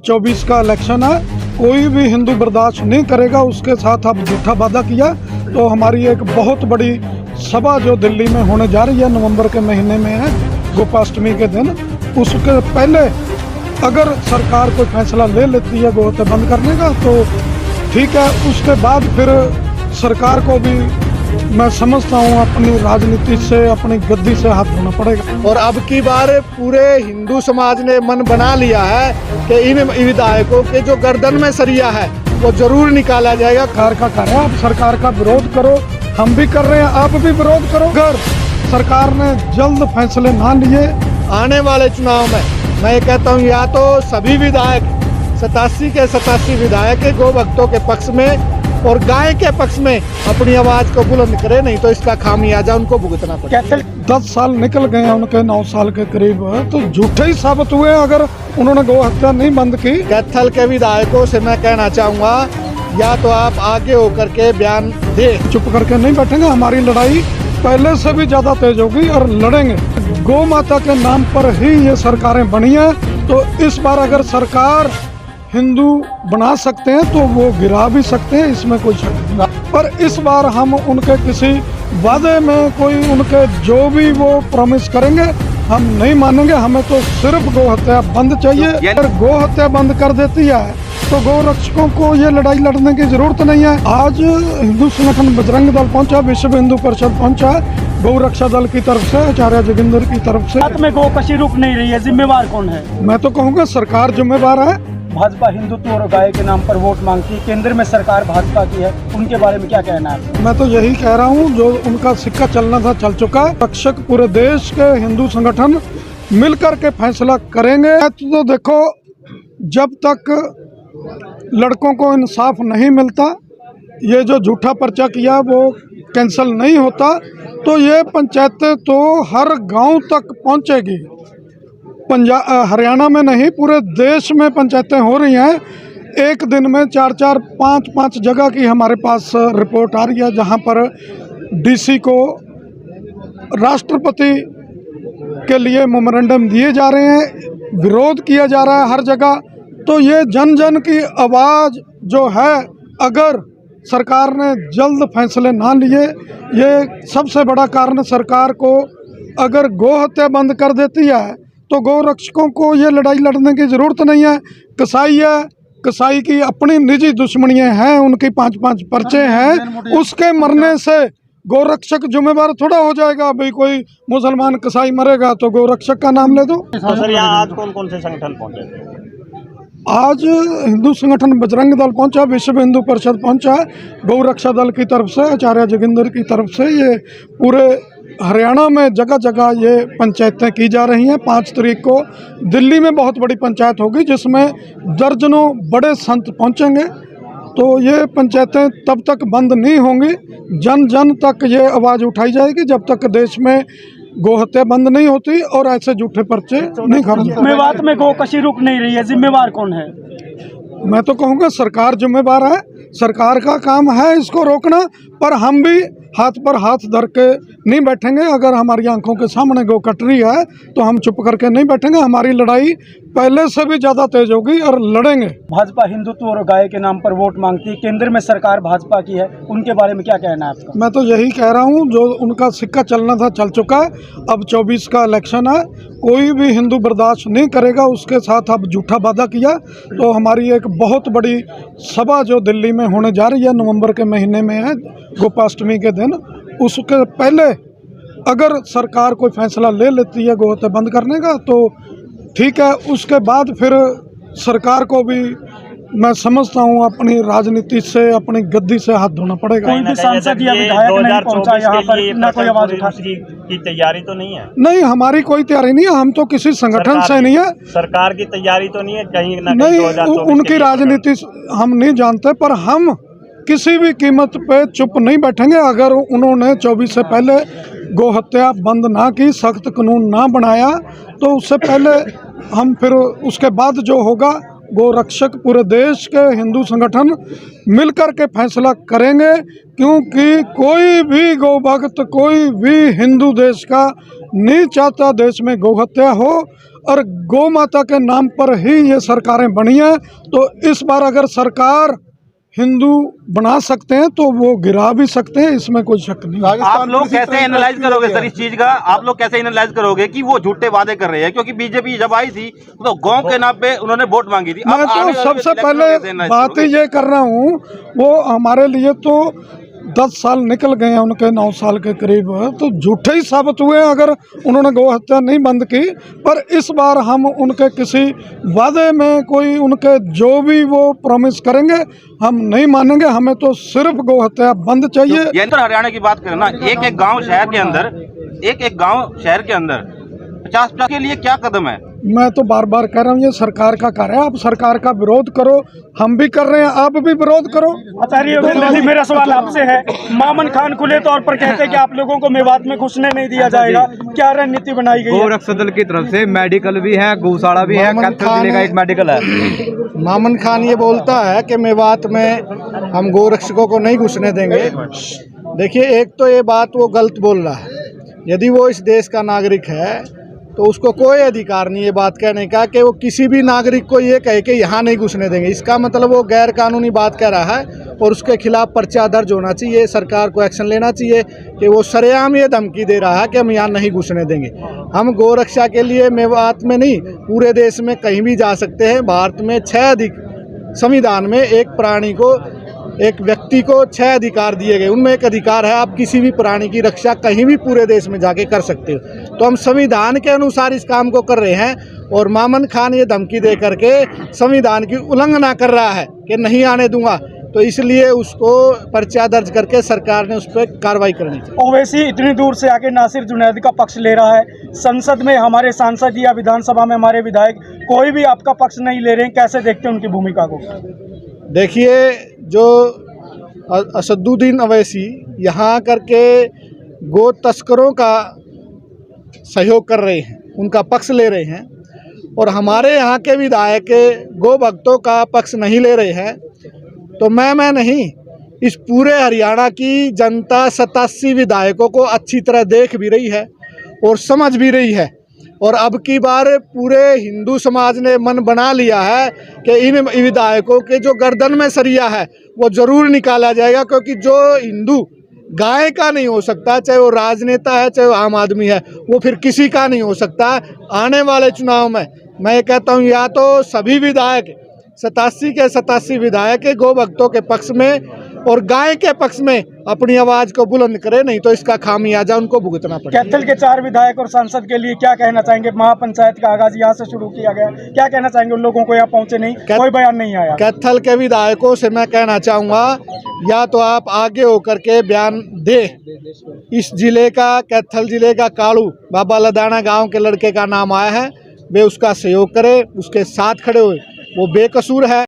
24 का इलेक्शन है, कोई भी हिंदू बर्दाश्त नहीं करेगा। उसके साथ अब झूठा वादा किया तो हमारी एक बहुत बड़ी सभा जो दिल्ली में होने जा रही है, नवंबर के महीने में है, गोपाष्टमी के दिन। उसके पहले अगर सरकार कोई फैसला ले लेती है गोहत्या बंद करने का तो ठीक है, उसके बाद फिर सरकार को भी मैं समझता हूँ अपनी राजनीति से, अपनी गद्दी से हाथ धोना पड़ेगा। और अब की बार पूरे हिंदू समाज ने मन बना लिया है कि इन विधायकों के जो गर्दन में सरिया है वो जरूर निकाला जाएगा। सरकार का कार्य, आप सरकार का विरोध करो, हम भी कर रहे हैं, आप भी विरोध करो। अगर सरकार ने जल्द फैसले ना लिए, आने वाले चुनाव में मैं ये कहता हूँ या तो सभी विधायक 87 के 87 विधायक गौ भक्तों के पक्ष में और गाय के पक्ष में अपनी आवाज को बुलंद करे, नहीं तो इसका खामियाजा उनको भुगतना पड़ेगा। 10 साल निकल गए हैं उनके, 9 साल के करीब, तो झूठे ही साबित हुए अगर उन्होंने गौ हत्या नहीं बंद की। कैथल के विधायकों से मैं कहना चाहूँगा या तो आप आगे होकर के बयान दे, चुप करके नहीं बैठेंगे। हमारी लड़ाई पहले से भी ज्यादा तेज होगी और लड़ेंगे। गौ माता के नाम पर ही ये सरकारें बनी है, तो इस बार अगर सरकार हिंदू बना सकते हैं तो वो गिरा भी सकते हैं, इसमें कोई शक नहीं। पर इस बार हम उनके किसी वादे में कोई उनके जो भी वो प्रॉमिस करेंगे हम नहीं मानेंगे। हमें तो सिर्फ गौ हत्या बंद चाहिए। अगर गौ हत्या बंद कर देती है तो गौ रक्षकों को ये लड़ाई लड़ने की जरूरत नहीं है। आज हिंदू संगठन बजरंग दल पहुंचा, विश्व हिंदू परिषद पहुंचा, गौ रक्षा दल की तरफ से, आचार्य जोगिंदर की तरफ से। में गौ कशी रुक नहीं रही है, जिम्मेवार कौन है? मैं तो कहूँगा सरकार जिम्मेवार है। भाजपा हिंदुत्व और गाय के नाम पर वोट मांगती है, केंद्र में सरकार भाजपा की है, उनके बारे में क्या कहना है? मैं तो यही कह रहा हूँ, जो उनका सिक्का चलना था चल चुका। रक्षक पूरे देश के हिंदू संगठन मिलकर के फैसला करेंगे। तो देखो, जब तक लड़कों को इंसाफ नहीं मिलता, ये जो झूठा पर्चा किया वो कैंसिल नहीं होता, तो ये पंचायतें तो हर गांव तक पहुंचेगी। हरियाणा में नहीं, पूरे देश में पंचायतें हो रही हैं। एक दिन में 4-4, 5-5 जगह की हमारे पास रिपोर्ट आ रही है, जहां पर डीसी को राष्ट्रपति के लिए मेमोरेंडम दिए जा रहे हैं, विरोध किया जा रहा है हर जगह। तो ये जन जन की आवाज़ जो है, अगर सरकार ने जल्द फैसले ना लिए, ये सबसे बड़ा कारण सरकार को अगर गौ हत्या बंद कर देती है तो गौ रक्षकों को ये लड़ाई लड़ने की ज़रूरत नहीं है। कसाई है, कसाई की अपनी निजी दुश्मनियाँ हैं, उनकी 5-5 पर्चे हैं, उसके मरने से गौ रक्षक जिम्मेवार थोड़ा हो जाएगा। भाई कोई मुसलमान कसाई मरेगा तो गौ रक्षक का नाम ले दो। तो सर यहाँ आज कौन कौन से संगठन पहुँचे थे? आज हिंदू संगठन बजरंग दल पहुंचा, विश्व हिंदू परिषद पहुंचा, गौ रक्षा दल की तरफ से, आचार्य जोगिंदर की तरफ से। ये पूरे हरियाणा में जगह जगह ये पंचायतें की जा रही हैं। 5 तारीख को दिल्ली में बहुत बड़ी पंचायत होगी जिसमें दर्जनों बड़े संत पहुंचेंगे। तो ये पंचायतें तब तक बंद नहीं होंगी, जन जन तक ये आवाज़ उठाई जाएगी जब तक देश में गौ हत्या बंद नहीं होती और ऐसे झूठे पर्चे नहीं खत्म। मेवात में गौ कशी रुक नहीं रही है, जिम्मेवार कौन है? मैं तो कहूँगा सरकार जिम्मेवार है। सरकार का काम है इसको रोकना, पर हम भी हाथ पर हाथ धर के नहीं बैठेंगे। अगर हमारी आंखों के सामने गौ कट रही है तो हम चुप करके नहीं बैठेंगे। हमारी लड़ाई पहले से भी ज़्यादा तेज होगी और लड़ेंगे। भाजपा हिंदुत्व और गाय के नाम पर वोट मांगती है, केंद्र में सरकार भाजपा की है, उनके बारे में क्या कहना है आपका? मैं तो यही कह रहा हूँ, जो उनका सिक्का चलना था चल चुका। अब 24 का इलेक्शन है, कोई भी हिंदू बर्दाश्त नहीं करेगा। उसके साथ अब झूठा वादा किया तो हमारी एक बहुत बड़ी सभा जो दिल्ली में होने जा रही है, नवंबर के महीने में है, गोपाष्टमी के दिन। उसके पहले अगर सरकार कोई फैसला ले लेती है गौ हत्या बंद करने का तो ठीक है, उसके बाद फिर सरकार को भी मैं समझता हूँ अपनी राजनीति से, अपनी गद्दी से हाथ धोना पड़ेगा। कोई भी सांसद या विधायक नहीं पहुंचा यहाँ पर, ना कोई आवाज उठा की तैयारी तो नहीं है? नहीं, हमारी कोई तैयारी नहीं है। हम तो किसी संगठन से नहीं है। सरकार की तैयारी तो नहीं है कहीं ना नहीं, 2024 उनकी राजनीति हम नहीं जानते, पर हम किसी भी कीमत पे चुप नहीं बैठेंगे। अगर उन्होंने 24 से पहले गौ हत्या बंद ना की, सख्त कानून ना बनाया, तो उससे पहले हम फिर उसके बाद जो होगा, गौ रक्षक पूरे देश के हिंदू संगठन मिलकर के फैसला करेंगे। क्योंकि कोई भी गौ भक्त, कोई भी हिंदू देश का नहीं चाहता देश में गौ हत्या हो। और गौ माता के नाम पर ही ये सरकारें बनी हैं। तो इस बार अगर सरकार हिंदू बना सकते हैं तो वो गिरा भी सकते हैं, इसमें कोई शक नहीं। आप लोग कैसे एनालाइज करोगे सर इस चीज का? आप लोग कैसे एनालाइज करोगे कि वो झूठे वादे कर रहे हैं? क्योंकि बीजेपी जब आई थी तो गांव के नाम पे उन्होंने वोट मांगी थी। मैं तो सबसे पहले बात ही ये कर रहा हूँ, वो हमारे लिए तो 10 साल निकल गए हैं उनके, 9 साल के करीब, तो झूठे ही साबित हुए अगर उन्होंने गौ हत्या नहीं बंद की। पर इस बार हम उनके किसी वादे में कोई उनके जो भी वो प्रॉमिस करेंगे हम नहीं मानेंगे। हमें तो सिर्फ गौ हत्या बंद चाहिए। ये अंदर हरियाणा की बात करें ना, एक गांव शहर के अंदर, एक गांव शहर के अंदर 50 के लिए क्या कदम है? मैं तो बार बार कह रहा हूँ ये सरकार का कार्य है। आप सरकार का विरोध करो, हम भी कर रहे हैं, आप भी विरोध करो। आचार्य योगेंद्र जी, मेरा सवाल आपसे है, मामन खान खुले तौर पर कहते हैं कि आप लोगों को मेवात में घुसने नहीं दिया जाएगा, क्या रणनीति बनाई गई है? गोरक्षा दल की तरफ से मेडिकल भी है, गौशाला भी है, कैथल जिले का एक मेडिकल है। मामन खान ये बोलता है कि मेवात में हम गोरक्षकों को नहीं घुसने देंगे। देखिए, एक तो ये बात वो गलत बोल रहा है। यदि वो इस देश का नागरिक है तो उसको कोई अधिकार नहीं ये बात कहने का कि वो किसी भी नागरिक को ये कहे कि यहाँ नहीं घुसने देंगे। इसका मतलब वो गैर कानूनी बात कह रहा है और उसके खिलाफ पर्चा दर्ज होना चाहिए। सरकार को एक्शन लेना चाहिए कि वो सरेआम ये धमकी दे रहा है कि हम यहाँ नहीं घुसने देंगे। हम गोरक्षा के लिए मेवात में नहीं, पूरे देश में कहीं भी जा सकते हैं। भारत में 6 संविधान में एक प्राणी को, एक व्यक्ति को 6 अधिकार दिए गए, उनमें एक अधिकार है आप किसी भी प्राणी की रक्षा कहीं भी पूरे देश में जाके कर सकते हो। तो हम संविधान के अनुसार इस काम को कर रहे हैं और मामन खान ये धमकी दे करके संविधान की उल्लंघना कर रहा है कि नहीं आने दूंगा, तो इसलिए उसको पर्चा दर्ज करके सरकार ने उस पर कार्रवाई करनी चाहिए। ओवैसी इतनी दूर से आके नासिर जुनैद का पक्ष ले रहा है, संसद में हमारे सांसद या विधानसभा में हमारे विधायक कोई भी आपका पक्ष नहीं ले रहे हैं, कैसे देखते हैं उनकी भूमिका को? देखिए, जो असदुद्दीन अवैसी यहाँ करके गो तस्करों का सहयोग कर रहे हैं, उनका पक्ष ले रहे हैं, और हमारे यहाँ के विधायक गो भक्तों का पक्ष नहीं ले रहे हैं, तो मैं नहीं, इस पूरे हरियाणा की जनता 87 विधायकों को अच्छी तरह देख भी रही है और समझ भी रही है। और अब की बार पूरे हिंदू समाज ने मन बना लिया है कि इन विधायकों के जो गर्दन में सरिया है वो ज़रूर निकाला जाएगा, क्योंकि जो हिंदू गाय का नहीं हो सकता, चाहे वो राजनेता है चाहे वो आम आदमी है, वो फिर किसी का नहीं हो सकता। आने वाले चुनाव में मैं ये कहता हूँ या तो सभी विधायक 87 के 87 विधायक गौ भक्तों के पक्ष में और गाय के पक्ष में अपनी आवाज़ को बुलंद करे, नहीं तो इसका खामियाजा उनको भुगतना पड़ेगा। कैथल के 4 विधायक और सांसद के लिए क्या कहना चाहेंगे? महापंचायत का आगाज यहाँ से शुरू किया गया, क्या कहना चाहेंगे उन लोगों को? यहाँ पहुँचे नहीं, कोई बयान नहीं आया। कैथल के विधायकों से मैं कहना चाहूँगा, या तो आप आगे होकर के बयान दे। इस जिले का, कैथल जिले का कालू बाबा लदाना गाँव के लड़के का नाम आया है, वे उसका सहयोग करे, उसके साथ खड़े हुए, वो बेकसूर है।